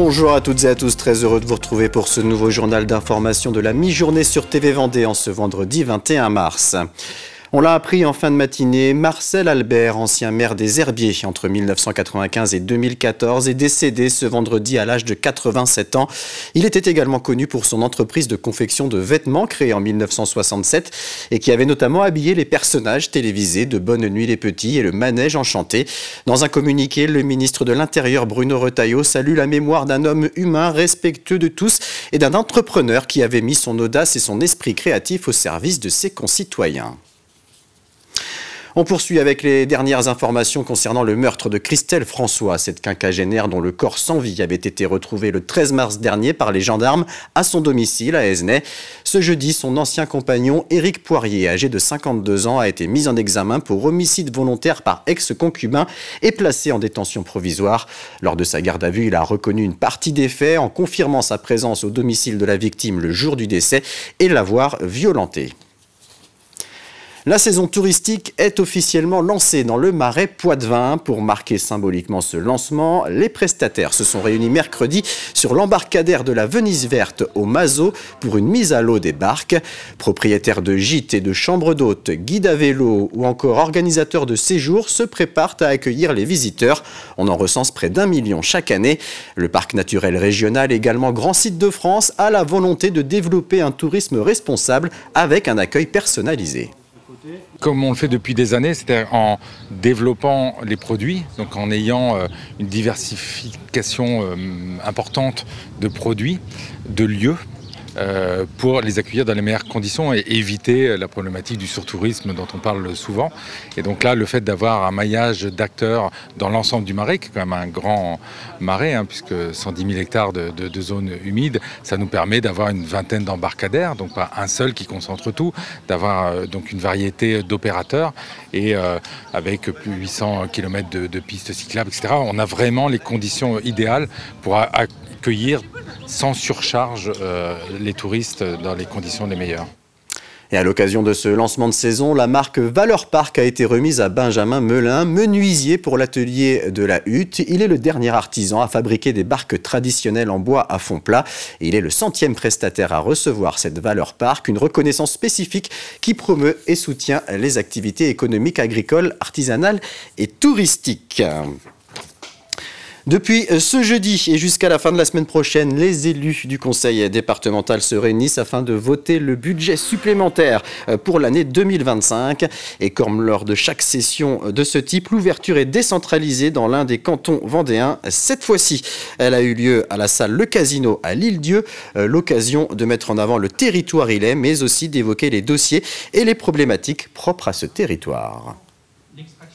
Bonjour à toutes et à tous, très heureux de vous retrouver pour ce nouveau journal d'information de la mi-journée sur TV Vendée en ce vendredi 21 mars. On l'a appris en fin de matinée, Marcel Albert, ancien maire des Herbiers entre 1995 et 2014, est décédé ce vendredi à l'âge de 87 ans. Il était également connu pour son entreprise de confection de vêtements créée en 1967 et qui avait notamment habillé les personnages télévisés de Bonne Nuit les Petits et le Manège Enchanté. Dans un communiqué, le ministre de l'Intérieur Bruno Retailleau salue la mémoire d'un homme humain respectueux de tous et d'un entrepreneur qui avait mis son audace et son esprit créatif au service de ses concitoyens. On poursuit avec les dernières informations concernant le meurtre de Christelle François, cette quinquagénaire dont le corps sans vie avait été retrouvé le 13 mars dernier par les gendarmes à son domicile à Esnay. Ce jeudi, son ancien compagnon Éric Poirier, âgé de 52 ans, a été mis en examen pour homicide volontaire par ex-concubin et placé en détention provisoire. Lors de sa garde à vue, il a reconnu une partie des faits en confirmant sa présence au domicile de la victime le jour du décès et l'avoir violentée. La saison touristique est officiellement lancée dans le Marais Poitevin. Pour marquer symboliquement ce lancement, les prestataires se sont réunis mercredi sur l'embarcadère de la Venise Verte au Mazo pour une mise à l'eau des barques. Propriétaires de gîtes et de chambres d'hôtes, guides à vélo ou encore organisateurs de séjours se préparent à accueillir les visiteurs. On en recense près d'1 million chaque année. Le parc naturel régional, également grand site de France, a la volonté de développer un tourisme responsable avec un accueil personnalisé. Comme on le fait depuis des années, c'est-à-dire en développant les produits, donc en ayant une diversification importante de produits, de lieux, pour les accueillir dans les meilleures conditions et éviter la problématique du surtourisme dont on parle souvent. Et donc là, le fait d'avoir un maillage d'acteurs dans l'ensemble du marais, qui est quand même un grand marais, puisque 110 000 hectares de zones humides, ça nous permet d'avoir une vingtaine d'embarcadères, donc pas un seul qui concentre tout, d'avoir donc une variété d'opérateurs et avec plus de 800 km de pistes cyclables, etc. On a vraiment les conditions idéales pour accueillir sans surcharge les touristes dans les conditions les meilleures. Et à l'occasion de ce lancement de saison, la marque Valeur Parc a été remise à Benjamin Melin, menuisier pour l'atelier de la Hutte. Il est le dernier artisan à fabriquer des barques traditionnelles en bois à fond plat. Et il est le 100e prestataire à recevoir cette Valeur Parc, une reconnaissance spécifique qui promeut et soutient les activités économiques, agricoles, artisanales et touristiques. Depuis ce jeudi et jusqu'à la fin de la semaine prochaine, les élus du conseil départemental se réunissent afin de voter le budget supplémentaire pour l'année 2025. Et comme lors de chaque session de ce type, l'ouverture est décentralisée dans l'un des cantons vendéens. Cette fois-ci, elle a eu lieu à la salle Le Casino à l'Île-Dieu. L'occasion de mettre en avant le territoire ilais, mais aussi d'évoquer les dossiers et les problématiques propres à ce territoire.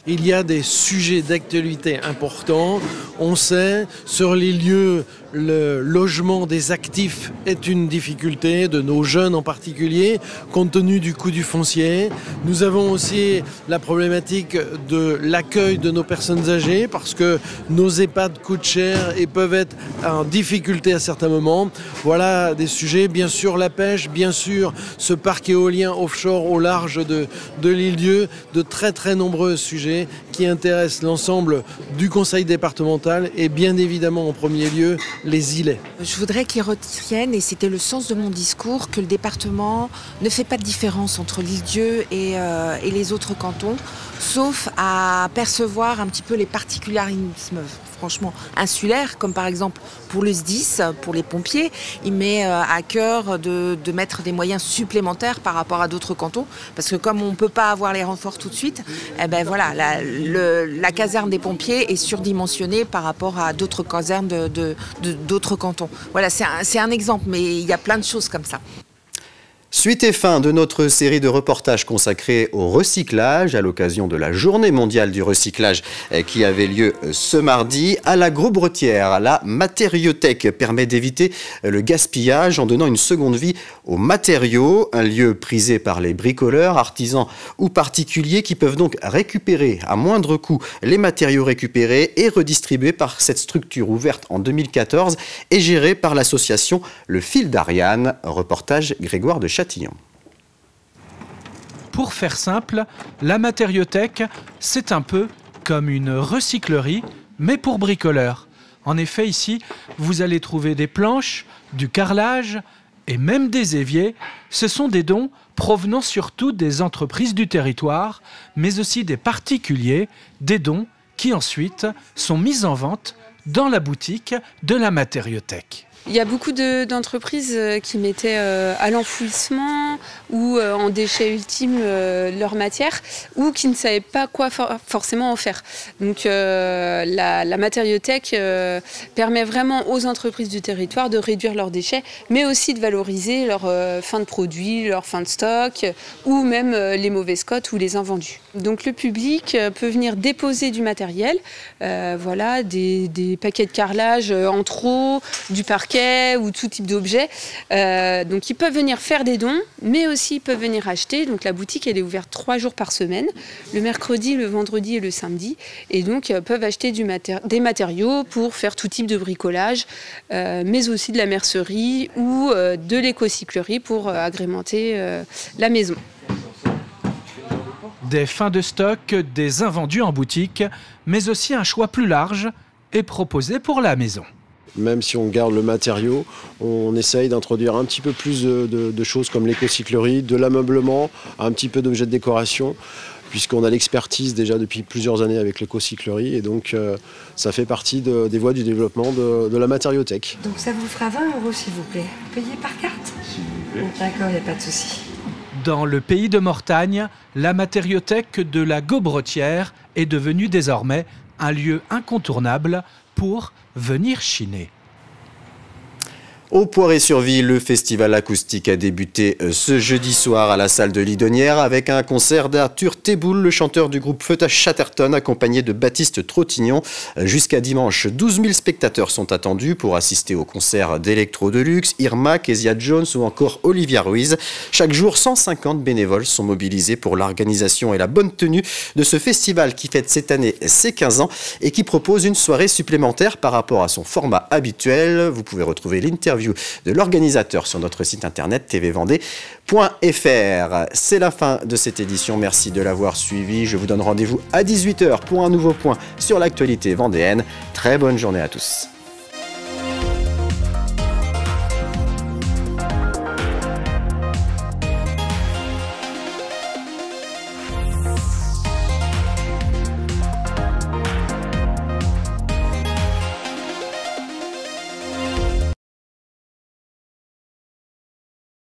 Il y a des sujets d'actualité importants. On sait, sur les lieux, le logement des actifs est une difficulté, de nos jeunes en particulier, compte tenu du coût du foncier. Nous avons aussi la problématique de l'accueil de nos personnes âgées, parce que nos EHPAD coûtent cher et peuvent être en difficulté à certains moments. Voilà des sujets, bien sûr la pêche, bien sûr ce parc éolien offshore au large de l'Île-Dieu, de très nombreux sujets qui intéressent l'ensemble du conseil départemental et bien évidemment en premier lieu les îlets. Je voudrais qu'ils retiennent, et c'était le sens de mon discours, que le département ne fait pas de différence entre l'Île-Dieu et les autres cantons, sauf à percevoir un petit peu les particularismes franchement insulaires, comme par exemple pour le SDIS, pour les pompiers, il met à cœur de mettre des moyens supplémentaires par rapport à d'autres cantons, parce que comme on ne peut pas avoir les renforts tout de suite, eh ben voilà, la caserne des pompiers est surdimensionnée par rapport à d'autres casernes d'autres cantons. Voilà, c'est un exemple, mais il y a plein de choses comme ça. Suite et fin de notre série de reportages consacrés au recyclage à l'occasion de la Journée mondiale du recyclage qui avait lieu ce mardi à la Grosbretière. La matériothèque permet d'éviter le gaspillage en donnant une seconde vie aux matériaux, un lieu prisé par les bricoleurs, artisans ou particuliers qui peuvent donc récupérer à moindre coût les matériaux récupérés et redistribués par cette structure ouverte en 2014 et gérée par l'association Le Fil d'Ariane. Reportage Grégoire de Châtillon. Pour faire simple, la matériothèque, c'est un peu comme une recyclerie, mais pour bricoleurs. En effet, ici, vous allez trouver des planches, du carrelage et même des éviers. Ce sont des dons provenant surtout des entreprises du territoire, mais aussi des particuliers, des dons qui ensuite sont mis en vente dans la boutique de la Matériothèque. Il y a beaucoup d'entreprises qui mettaient à l'enfouissement ou en déchets ultimes leur matière ou qui ne savaient pas quoi forcément en faire. Donc la Matériothèque permet vraiment aux entreprises du territoire de réduire leurs déchets, mais aussi de valoriser leur fin de produit, leur fin de stock ou même les mauvaises cotes ou les invendus. Donc le public peut venir déposer du matériel, voilà, des paquets de carrelage en trop, du parquet ou tout type d'objets. Donc ils peuvent venir faire des dons, mais aussi ils peuvent venir acheter. Donc la boutique elle est ouverte 3 jours par semaine, le mercredi, le vendredi et le samedi. Et donc ils peuvent acheter des matériaux pour faire tout type de bricolage, mais aussi de la mercerie ou de l'écocyclerie pour agrémenter la maison. Des fins de stock, des invendus en boutique, mais aussi un choix plus large est proposé pour la maison. Même si on garde le matériau, on essaye d'introduire un petit peu plus de choses comme l'écocyclerie, de l'ameublement, un petit peu d'objets de décoration, puisqu'on a l'expertise déjà depuis plusieurs années avec l'écocyclerie et donc ça fait partie des voies du développement de la Matériothèque. Donc ça vous fera 20 € s'il vous plaît. Payez par carte? S'il vous plaît. D'accord, il n'y a pas de souci. Dans le pays de Mortagne, la Matériothèque de la Gaubretière est devenue désormais un lieu incontournable pour venir chiner. Au Poiré-sur-Vie, le festival acoustique a débuté ce jeudi soir à la salle de Lidonnière avec un concert d'Arthur Teboul, le chanteur du groupe Feuta Chatterton, accompagné de Baptiste Trottignon. Jusqu'à dimanche, 12 000 spectateurs sont attendus pour assister au concert d'Electro Deluxe, Irma, Kezia Jones ou encore Olivia Ruiz. Chaque jour, 150 bénévoles sont mobilisés pour l'organisation et la bonne tenue de ce festival qui fête cette année ses 15 ans et qui propose une soirée supplémentaire par rapport à son format habituel. Vous pouvez retrouver l'interview de l'organisateur sur notre site internet tvvendée.fr. C'est la fin de cette édition. Merci de l'avoir suivi. Je vous donne rendez-vous à 18 h pour un nouveau point sur l'actualité vendéenne. Très bonne journée à tous.